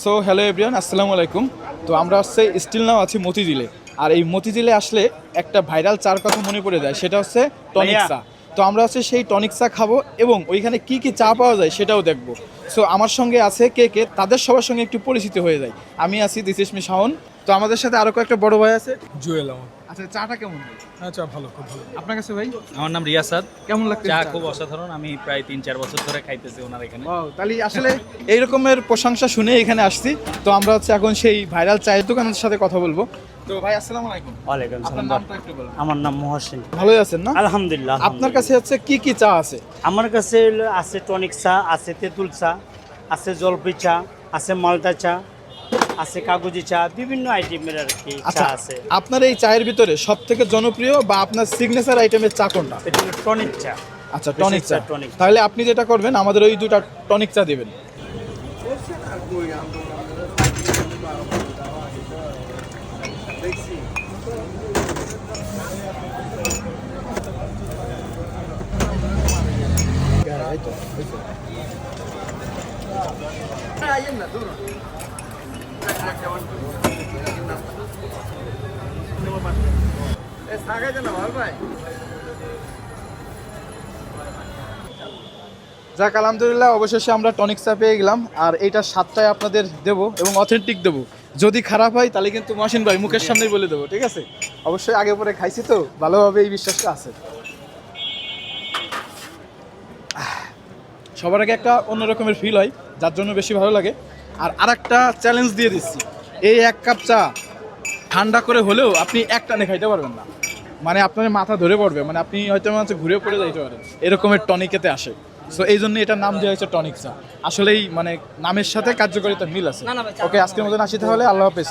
So hello everyone, আসসালামু আলাইকুম। তো আমরা হচ্ছে স্টিল নাও আছি মতিঝিলে। আর এই মতিঝিলে আসলে একটা ভাইরাল চার কথা মনে পড়ে যায়, সেটা হচ্ছে টনিক চা। তো আমরা হচ্ছে সেই টনিক চা খাবো এবং ওইখানে কি কি চা পাওয়া যায় সেটাও দেখবো। সো আমার সঙ্গে আছে কে কে, তাদের সবার সঙ্গে একটু পরিচিত হয়ে যায়। আমি আছি দিস ইস মি শাওন। তো আমাদের সাথে আরও কয়েকটা বড় ভাই আছে। জুয়েল আমার। আচ্ছা, চাটা কেমন ভাই? আচ্ছা, ভালো, খুব ভালো। আপনার কাছে ভাই আমার নাম রিয়াসাদ। কেমন লাগছে? চা খুব অসাধারণ। আমি প্রায় 3-4 বছর ধরে খাইতেছি ওনার এখানে। তাহলে আসলে এই রকমের প্রশংসা শুনে এখানে আসছি। তো আমরা হচ্ছে এখন সেই ভাইরাল চায়ের দোকানের সাথে কথা বলবো। তো ভাই আসসালামু আলাইকুম। ওয়ালাইকুম আপনার সালাম। নামটা একটু বলুন। আমার নাম মহসিন। ভালোই আছেন না? আলহামদুলিল্লাহ। আপনার কাছে হচ্ছে কি কি চা আছে? আমার কাছে হলো আছে টনিক চা, আছে তেঁতুল চা, আছে জলপাই চা, আছে মালটা চা, আছে কাগজি চা, বিভিন্ন আইটেমের আর কি চা আচ্ছা, আছে। আপনার এই চায়ের ভিতরে সব থেকে জনপ্রিয় বা আপনার সিগনেচার আইটেমের চা কোনটা? এটা হলো টনিক চা। আচ্ছা, টনিক চা। টনিক। তাহলে আপনি যেটা করবেন, আমাদের ওই দুটা টনিক চা দিবেন। যাক, আলহামদুলিল্লাহ, অবশেষে আমরা টনিক চা পেয়ে গেলাম। আর এইটার স্বাদটাই আপনাদের দেবো এবং অথেন্টিক দেবো। যদি খারাপ হয় তাহলে কিন্তু মহসিন ভাই মুখের সামনেই বলে দেবো, ঠিক আছে? অবশ্যই আগে পরে খাইছি তো ভালোভাবে এই বিশ্বাসটা আছে। সবার আগে একটা অন্য রকমের ফিল হয়, যার জন্য বেশি ভালো লাগে। আর আরেকটা চ্যালেঞ্জ দিয়ে দিচ্ছি, এই এক কাপ চা ঠান্ডা করে হলেও আপনি এক টানে খাইতে পারবেন না। মানে আপনার মাথা ধরে পড়বে, মানে আপনি হয়তো মনে হচ্ছে ঘুরে পড়ে যাইতে পারেন, এরকমের টনিকেতে আসে। সো এই জন্য এটার নাম দেওয়া হয়েছে টনিক চা। আসলেই মানে নামের সাথে কার্যকারিতার মিল আছে। ওকে, আজকের মতন আসি তাহলে, আল্লাহ হাফেজ।